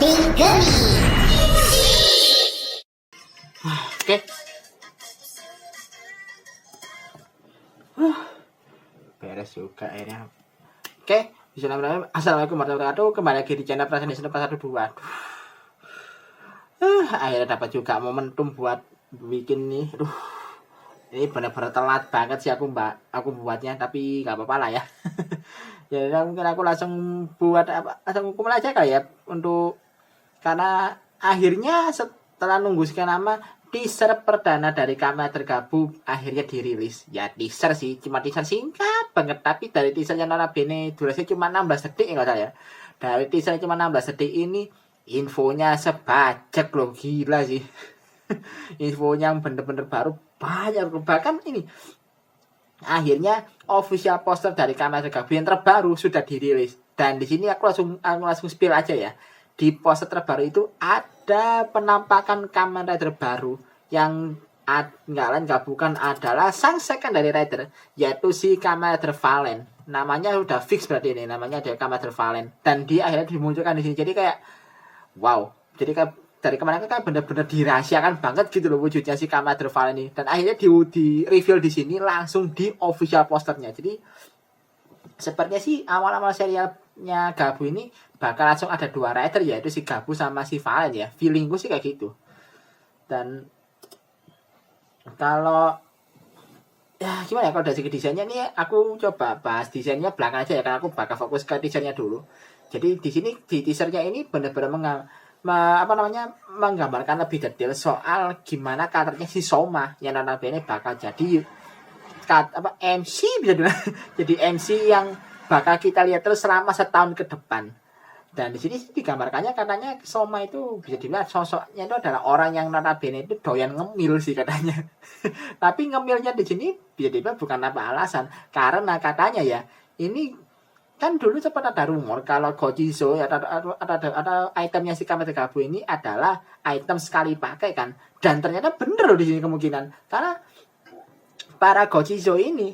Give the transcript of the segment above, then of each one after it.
Oke. Beres juga akhirnya. Oke, bismillahirrahmanirrahim. Assalamualaikum warahmatullahi wabarakatuh. Kembali lagi di channel Prasen Desa Pasar 2. Akhirnya dapat juga momentum buat bikin nih. Ini benar-benar telat banget sih aku buatnya, tapi nggak apa-apa lah ya. Ya mungkin aku langsung buat langsung hukum aja kali ya karena akhirnya setelah nunggu sekian lama teaser perdana dari Kamen Tergabung akhirnya dirilis. Ya teaser sih, cuma teaser singkat banget, tapi dari teasernya notabene durasinya cuma 16 detik ya nggak salah ya. Dari teaser cuma 16 detik ini infonya sebajak loh, gila sih. Infonya yang bener-bener baru banyak, bahkan ini akhirnya official poster dari Kamen Tergabung yang terbaru sudah dirilis. Dan di sini aku langsung spill aja ya. Di poster terbaru itu ada penampakan Kamen Rider baru yang bukan adalah sang secondary rider, yaitu si Kamen Rider Valen. Namanya udah fix berarti ini, namanya ada Kamen Rider Valen. Dan dia akhirnya dimunculkan di sini. Jadi kayak wow. Jadi kayak dari kemarin kan benar-benar dirahasiakan banget gitu loh wujudnya si Kamen Rider Valen ini. Dan akhirnya di reveal di sini langsung di official posternya. Jadi sepertinya sih awal-awal serialnya Gabu ini bakal langsung ada dua rider, yaitu si Gabu sama si Valen ya. Feelingku sih kayak gitu. Dan kalau ya gimana ya kalau dari segi desainnya nih, aku coba bahas desainnya belakang aja ya, karena aku bakal fokus ke desainnya dulu. Jadi di sini di teasernya ini benar-benar menggambarkan lebih detail soal gimana karakternya si Soma yang notabene bakal jadi MC bisa dibilang. Jadi MC yang bakal kita lihat terus selama setahun ke depan. Dan di sini digambarkannya katanya Soma itu bisa dibilang sosoknya itu adalah orang yang notabene itu doyan ngemil sih katanya. Tapi ngemilnya di sini bisa dibilang bukan apa alasan, karena katanya ya ini kan dulu sempat ada rumor kalau Gojizo ada itemnya si Kamen Tergabung ini adalah item sekali pakai kan, dan ternyata bener loh di sini kemungkinan, karena para Gojizo ini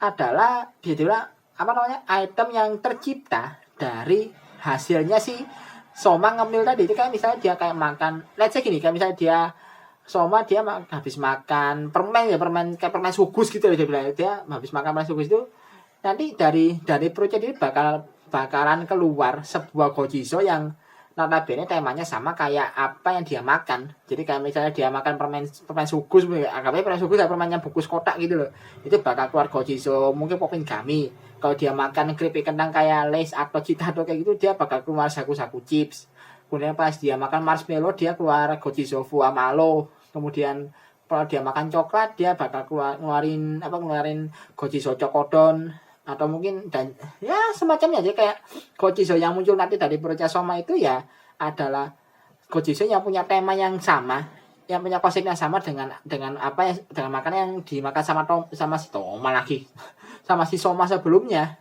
adalah bisa dibilang item yang tercipta dari hasilnya si Soma ngemil tadi. Itu kayak misalnya dia kayak makan, let's say gini, kayak misalnya dia Soma dia habis makan permen kayak permen sugus gitu loh, dia habis makan permen sugus itu nanti dari perutnya dia bakalan keluar sebuah Gojizo yang notabene temanya sama kayak apa yang dia makan. Jadi kayak misalnya dia makan permen sugus, anggapnya permen sugus atau permen yang bungkus kotak gitu loh, itu bakal keluar Gojizo mungkin Popin Gami. Kalau dia makan keripik kentang kayak Lays atau Cita atau kayak gitu, dia bakal keluar saku-saku chips. Kemudian pas dia makan marshmallow, dia keluar Gojizo Fuamalo. Kemudian kalau dia makan coklat, dia bakal ngeluarin Gojizo Chokodon. Atau mungkin dan ya semacamnya aja, kayak Gojizo yang muncul nanti dari perutnya Soma itu ya adalah Gojizo yang punya tema yang sama, yang punya konsep yang sama dengan dengan makanan yang dimakan sama si Toma lagi sama si Soma sebelumnya.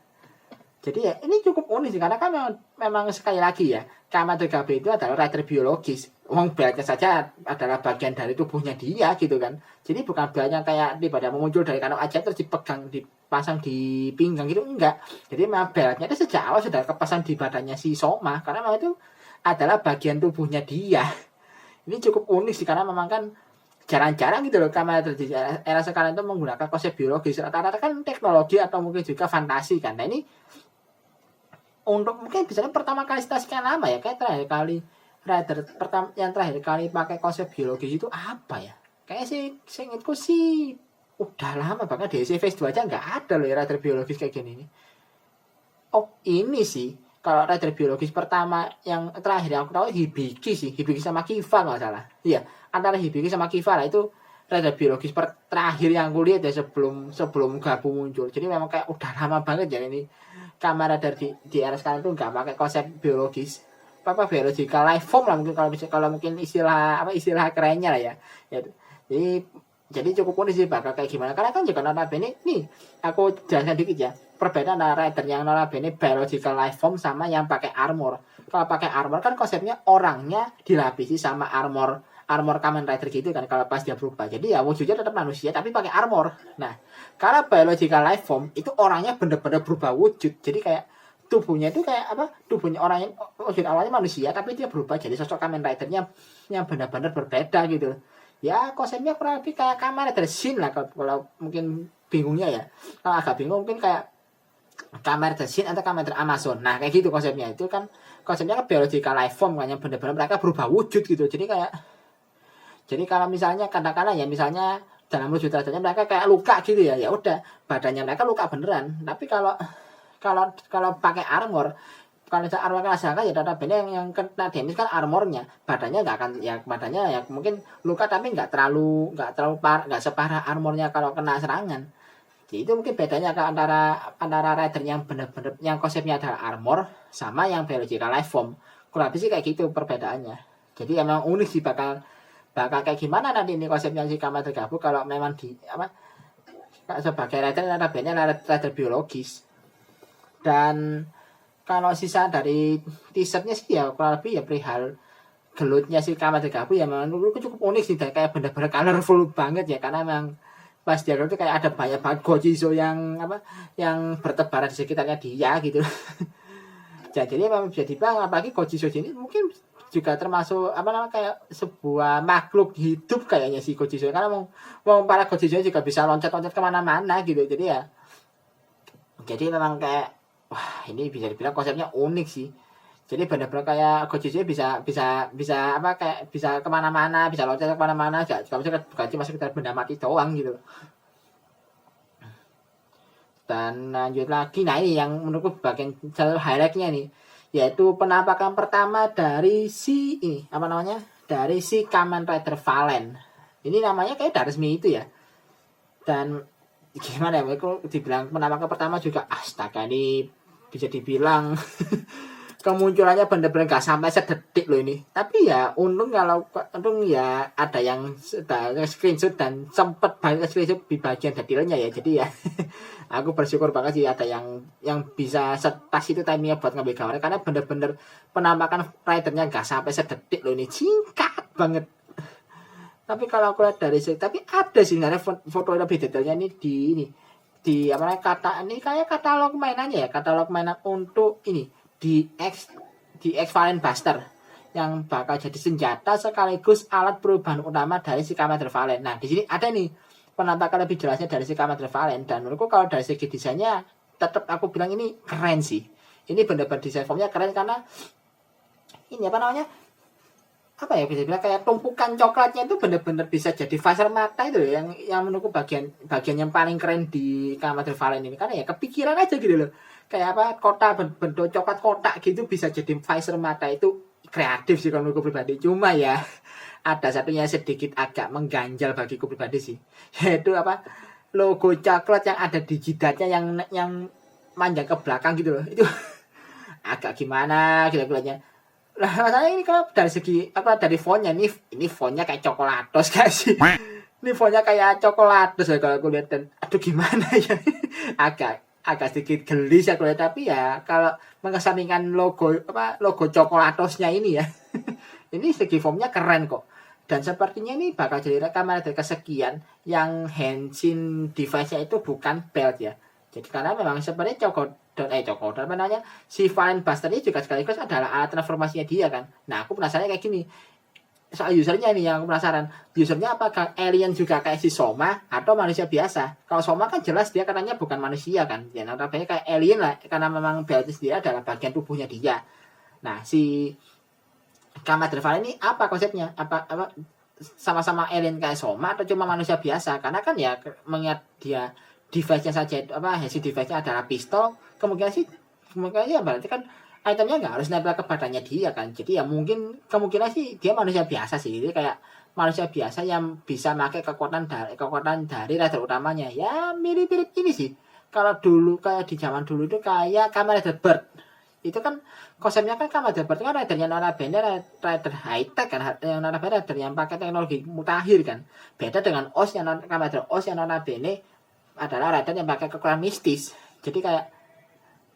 Jadi ya ini cukup unik sih, karena kan memang sekali lagi ya, Kamen Tergabung itu adalah rider biologis. Uang beratnya saja adalah bagian dari tubuhnya dia gitu kan. Jadi bukan beratnya kayak tiba-tiba muncul dari kantong aja terus dipasang di pinggang gitu, enggak. Jadi memang beratnya itu sejak awal sudah kepasang di badannya si Soma, karena memang itu adalah bagian tubuhnya dia. Ini cukup unik sih, karena memang kan jarang-jarang gitu loh Kamen Rider di era sekarang itu menggunakan konsep biologis. Rata-rata kan teknologi atau mungkin juga fantasi kan. Nah ini untuk mungkin biasanya pertama kali setelah sekian lama ya, kayak terakhir kali rider yang terakhir kali pakai konsep biologis itu apa ya? Kayak sih seingatku sih udah lama, bahkan di Phase 2 aja nggak ada loh ya rider biologis kayak gini nih. Oh ini sih kalau rider biologis pertama yang terakhir yang aku tahu Hibiki sama Kiva nggak salah. Iya, antara Hibiki sama Kiva lah itu rider biologis terakhir yang aku lihat ya sebelum Gabu muncul. Jadi memang kayak udah lama banget ya ini Kamen Rider di era sekarang tuh nggak pakai konsep biologis, biological life form lah mungkin kalau mungkin istilah kerennya lah ya. Jadi cukup unik sih bakal kayak gimana, karena kan juga notabene nih aku jelaskan dikit ya perbedaan antara rider yang notabene biological life form sama yang pakai armor. Kalau pakai armor kan konsepnya orangnya dilapisi sama armor Kamen Rider gitu kan kalau pas dia berubah. Jadi ya wujudnya tetap manusia tapi pakai armor. Nah, kalau biological life form itu orangnya bener-bener berubah wujud. Jadi kayak tubuhnya itu kayak apa, tubuhnya orang yang wujud awalnya manusia tapi dia berubah jadi sosok Kamen Rider-nya yang benar-benar berbeda gitu. Ya konsepnya kurang lebih kayak Kamen Rider Shin lah, kalau mungkin bingungnya ya, kalau agak bingung mungkin kayak Kamen Rider Shin atau Kamen Rider Amazon. Nah kayak gitu konsepnya, itu kan konsepnya kan biological life form kan, yang benar-benar mereka berubah wujud gitu. Jadi kalau misalnya katakanlah ya, misalnya dalam wujud Ridernya mereka kayak luka gitu ya, ya udah badannya mereka luka beneran. Tapi kalau pakai armor, kalau misalnya armor kelas jangka ya notabene yang kena damage kan armornya, badannya nggak akan, ya badannya ya mungkin luka tapi nggak terlalu nggak separah armornya kalau kena serangan. Jadi itu mungkin bedanya antara rider yang benar-benar yang konsepnya adalah armor sama yang biological life form. Kurang lebih sih kayak gitu perbedaannya. Jadi emang unik sih, bakal kayak gimana nanti ini konsepnya si Kamen Rider Gabu kalau memang di apa sebagai rider notabene rider biologis. Dan kalau sisa dari teasernya sih ya kurang lebih ya perihal gelutnya si Kamen Rider Gabu ya memang cukup unik sih, kayak benar-benar colorful banget ya, karena memang pas dia itu kayak ada banyak banget Gojizo yang bertebaran di sekitarnya dia gitu. Jadi memang bisa dibilang apalagi Gojizo ini mungkin juga termasuk kayak sebuah makhluk hidup kayaknya si Gojizo, karena mau para Gojizo juga bisa loncat-loncat kemana-mana gitu. Jadi memang kayak wah, ini bisa dibilang konsepnya unik sih. Jadi benar-benar kayak Gojizo bisa kayak bisa kemana-mana, bisa loncat kemana-mana, bukan cuma sekedar benda mati doang gitu. Dan lanjut lagi, nah ini yang menurutku bagian highlightnya nih, yaitu penampakan pertama dari si dari si Kamen Rider Valen. Ini namanya kayak udah resmi itu ya. Dan gimana ya, aku dibilang penampakan pertama juga astaga, ini bisa dibilang kemunculannya bener-bener gak sampai sedetik loh ini. Tapi ya untung ya ada yang screenshot dan sempet banget screenshot di bagian detailnya ya. Jadi ya aku bersyukur banget sih ada yang bisa setas itu timingnya buat ngambil gambar, karena bener-bener penampakan ridernya gak sampai sedetik loh ini, singkat banget. Tapi kalau aku lihat tapi ada sih sebenarnya foto lebih detailnya ini di kata ini kayak katalog mainannya ya, katalog mainan untuk ini di X Valen Buster yang bakal jadi senjata sekaligus alat perubahan utama dari si Kamen Rider Valen. Nah, di sini ada nih penampakan lebih jelasnya dari si Kamen Rider Valen, dan menurutku kalau dari segi desainnya tetap aku bilang ini keren sih. Ini benar-benar desain formnya keren, karena ini bisa bilang kayak tumpukan coklatnya itu benar-benar bisa jadi visor mata itu ya, yang menurutku bagian yang paling keren di Kamen Rider Valen ini, karena ya kepikiran aja gitu loh. Kayak bentuk coklat kotak gitu bisa jadi visor mata, itu kreatif sih kalau menurutku pribadi. Cuma ya ada satunya sedikit agak mengganjal bagiku pribadi sih, yaitu logo coklat yang ada di jidatnya yang manjang ke belakang gitu loh. Itu agak gimana gitu lihatnya. Nah, masalahnya ini kalau dari segi dari fontnya ini fontnya kayak coklatos gak sih? Ini fontnya kayak coklatos ya kalau aku lihat, dan aduh gimana ya. agak sedikit gelis aku lihat, tapi ya kalau mengesampingkan logo coklatosnya ini ya. Ini segi formnya keren kok. Dan sepertinya ini bakal jadi Kamen Rider kesekian yang henshin device-nya itu bukan belt ya. Jadi karena memang sebenarnya si Valen Buster ini juga sekaligus adalah alat transformasinya dia kan. Nah aku penasaran kayak gini, soal usernya ini yang aku penasaran, usernya apakah alien juga kayak si Soma atau manusia biasa? Kalau Soma kan jelas dia katanya bukan manusia kan, ya namanya kayak alien lah, karena memang beltis dia adalah bagian tubuhnya dia. Nah si Kamen Rider Valen ini apa konsepnya? Apa sama-sama alien kayak Soma atau cuma manusia biasa? Karena kan ya mengingat dia device-nya saja hasil device-nya adalah pistol, kemungkinan ya berarti kan itemnya nggak harus nempel ke badannya dia kan. Jadi ya kemungkinan sih dia manusia biasa sih. Jadi kayak manusia biasa yang bisa pakai kekuatan dari rider utamanya. Ya mirip-mirip ini sih. Kalau dulu kayak di zaman dulu itu kayak Kamen Rider Bird. Itu kan konsepnya kan Kamen Rider Bird kan ridernya notabene rider high tech kan, yang notabene rider yang pakai teknologi mutakhir kan. Beda dengan OS yang Kamen Rider OS yang notabene adalah rider yang pakai kekuatan mistis. Jadi kayak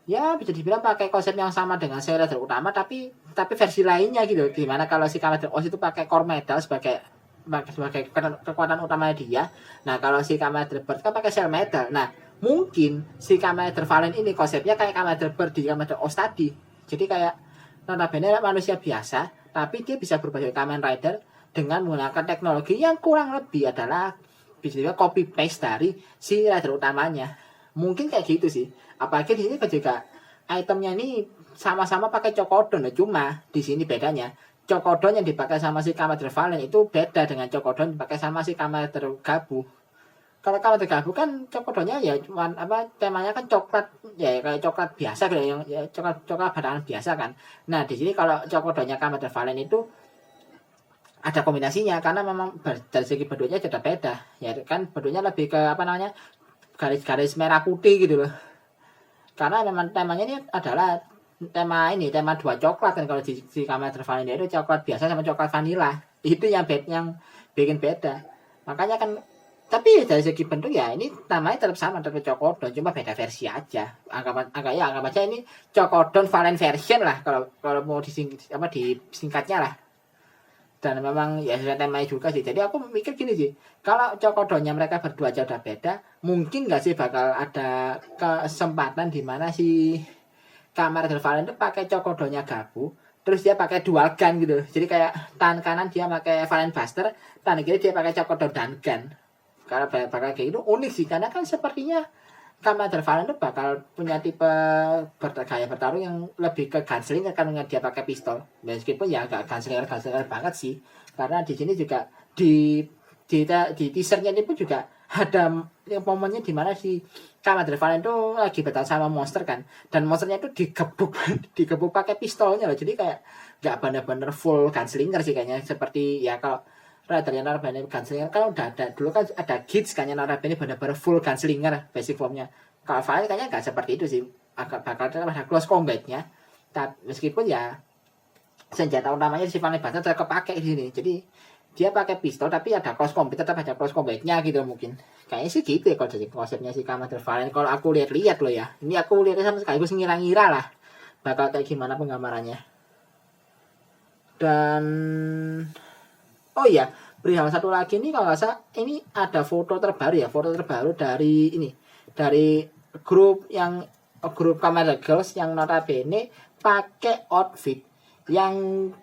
ya bisa dibilang pakai konsep yang sama dengan seri rider utama, tapi versi lainnya gitu. Dimana kalau si Kamen Rider OS itu pakai core metal sebagai sebagai kekuatan utamanya dia. Nah kalau si Commander Bird kan pakai Shell Metal. Nah mungkin si Commander Valen ini konsepnya kayak Commander Bird di Commander OS tadi. Jadi kayak notabene manusia biasa, tapi dia bisa berubah jadi Kamen Rider dengan menggunakan teknologi yang kurang lebih adalah bisa juga copy paste dari si rider utamanya. Mungkin kayak gitu sih. Apalagi di sini kan juga itemnya ini sama-sama pakai Cocodon, cuma di sini bedanya Cocodon yang dipakai sama si Commander Valen itu beda dengan Cocodon yang dipakai sama si Commander Gabu. Kalau Commander Gabu kan Cocodonnya ya cuma apa temanya kan coklat ya kayak coklat biasa kayak yang ya, coklat batangan biasa kan. Nah di sini kalau Cocodonnya Commander Valen itu ada kombinasinya karena memang dari segi bentuknya sudah beda ya kan, bentuknya lebih ke apa namanya garis-garis merah putih gitu loh, karena memang temanya ini adalah tema dua coklat kan. Kalau di Commander Vanilla itu coklat biasa sama coklat vanilla, itu yang bikin beda. Makanya kan tapi dari segi bentuk ya ini namanya tetap sama, tetap Cocodon, cuma beda versi aja. Anggap aja ini Cocodon Valen version lah kalau mau disingkatnya lah. Dan memang ya sesuai temanya juga sih. Jadi aku mikir gini sih, kalau Cocodonnya mereka berdua aja udah beda, mungkin gak sih bakal ada kesempatan di mana si Commander Valen itu pakai Cocodonnya Gabu, terus dia pakai dual gun gitu. Jadi kayak tangan kanan dia pakai Valen Buster, tangan kiri dia pakai Cocodon Duncan. Kalau bakal kayak gitu unik sih, karena kan sepertinya Commander Valen itu bakal punya tipe gaya bertarung yang lebih ke gunslinger karena dia pakai pistol. Meskipun ya agak gunslinger banget sih. Karena di sini juga di teasernya ini pun juga ada momennya di mana si Commander Valen itu lagi bertarung sama monster kan. Dan monsternya itu digebuk pakai pistolnya loh. Jadi kayak gak bener-bener full gunslinger sih kayaknya. Seperti ya kalau Ridernya Narabane gunslinger kan udah ada dulu kan ada Gits kayaknya Narabane benar-benar full gunslinger basic formnya. Kalau Valen kayaknya nggak seperti itu sih, agak bakal ada close combatnya. Tapi meskipun ya senjata utamanya si Valen Buster tetap kepake di sini. Jadi dia pakai pistol tapi ada close combat, tetap ada close combatnya gitu mungkin. Kayaknya sih gitu ya kalau jadi konsepnya si Commander Valen. Kalau aku lihat-lihat loh ya, ini aku lihatnya sama sekali gue ngira-ngira lah bakal kayak gimana penggambarannya. Dan oh iya, perihal satu lagi nih kalau nggak salah ini ada foto terbaru dari grup Commander Girls yang notabene pakai outfit yang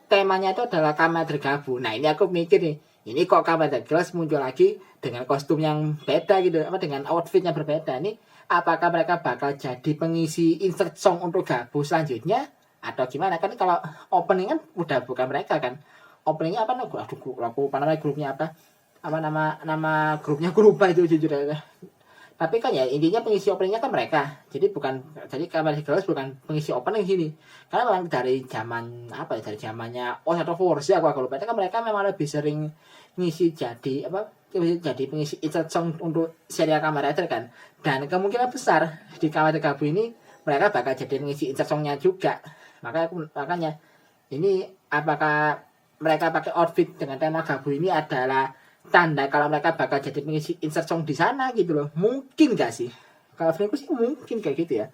temanya itu adalah Commander Gabu. Nah ini aku mikir nih, ini kok Commander Girls muncul lagi dengan kostum yang beda gitu, dengan outfit yang berbeda. Ini apakah mereka bakal jadi pengisi insert song untuk Gabu selanjutnya atau gimana? Kan kalau opening kan udah bukan mereka kan. Openingnya apa aku lupa nama grupnya apa nama grupnya aku lupa itu jujur aja. Tapi kan ya intinya pengisi openingnya kan mereka, jadi Commander Girls bukan pengisi opening sini karena memang dari zamannya OS atau Force ya aku lupa, kan mereka memang lebih sering ngisi jadi pengisi insert song untuk serial Kamen Rider kan. Dan kemungkinan besar di Commander Gabu ini mereka bakal jadi pengisi insert songnya juga. Makanya ini apakah mereka pakai outfit dengan tema Gabu ini adalah tanda kalau mereka bakal jadi pengisi insert song di sana gitu loh. Mungkin gak sih? Kalau menurutku sih mungkin kayak gitu ya.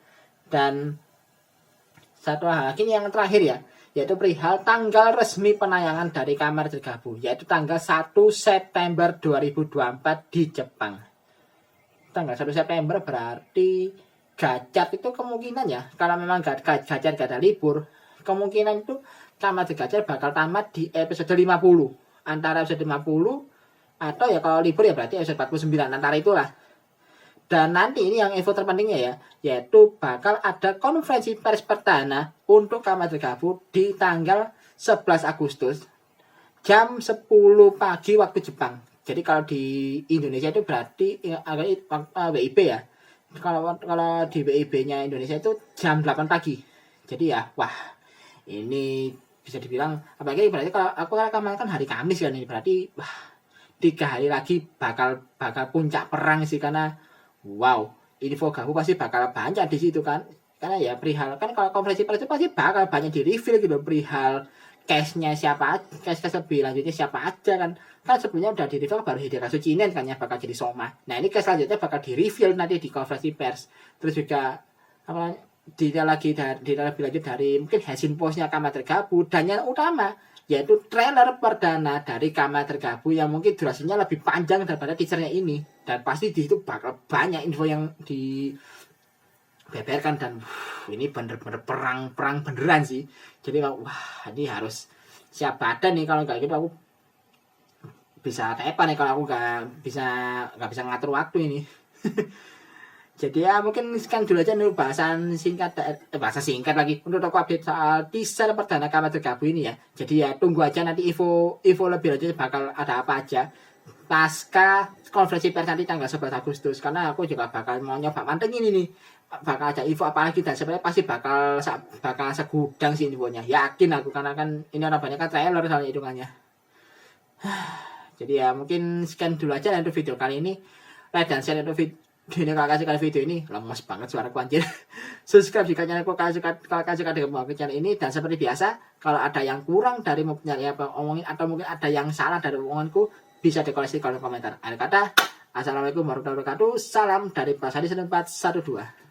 Dan satu hal lagi yang terakhir ya, yaitu perihal tanggal resmi penayangan dari Kamen Rider Gabu, yaitu tanggal 1 September 2024 di Jepang. Tanggal 1 September berarti Gacat itu kemungkinan ya, kalau memang Gacat gak ada libur, kemungkinan itu Kamen Rider Gacat bakal tamat di episode 50. Antara episode 50 atau ya kalau libur ya berarti episode 49, antara itulah. Dan nanti ini yang info terpentingnya ya, yaitu bakal ada konferensi pers perdana untuk Kamen Rider Gabu di tanggal 11 Agustus jam 10 pagi waktu Jepang. Jadi kalau di Indonesia itu berarti WIB ya. Kalau di WIB-nya Indonesia itu jam 8 pagi. Jadi ya wah, ini bisa dibilang apalagi berarti kalau aku rekaman kan hari Kamis kan, ini berarti wah 3 hari lagi bakal puncak perang sih, karena wow, info Gabu pasti bakal banyak di situ kan. Karena ya perihal kan kalau konferensi pers itu pasti bakal banyak di reveal gitu, perihal case-nya siapa, case lebih lanjutnya siapa aja kan. Kan sebelumnya udah di reveal baru Hidekazu Chinen kan ya bakal jadi Soma. Nah ini case selanjutnya bakal di reveal nanti di konferensi pers. Terus juga apa lebih lanjut dari mungkin Henshin Post-nya Kamen Rider Gabu, dan yang utama yaitu trailer perdana dari Kamen Rider Gabu yang mungkin durasinya lebih panjang daripada teasernya ini, dan pasti di situ bakal banyak info yang dibeberkan, dan ini bener-bener perang beneran sih. Jadi wah, ini harus siap badan nih, kalau nggak gitu aku bisa tepa nih, kalau aku nggak bisa ngatur waktu ini. Jadi ya mungkin sekian dulu aja nih bahasan singkat lagi untuk aku update soal teaser perdana Kamen Rider Gabu ini ya. Jadi ya tunggu aja nanti info lebih lanjut bakal ada apa aja pasca konferensi pers nanti tanggal 11 Agustus, karena aku juga bakal mau nyoba mantengin ini, bakal ada info apa lagi, dan sebenarnya pasti bakal segudang sih infonya, yakin aku, karena kan ini orang banyak kan trailer soalnya hitungannya. Jadi ya mungkin sekian dulu aja untuk video kali ini. Like dan share untuk video ini, kalau kalian suka video ini, lemes banget suaraku anjir. Subscribe jika channelku kalian suka dengan channel ini, dan seperti biasa kalau ada yang kurang dari apa omongin, atau mungkin ada yang salah dari omonganku, bisa dikoreksi di kolom komentar. Akhir kata, assalamualaikum warahmatullahi wabarakatuh. Salam dari Pak Sadi 1412.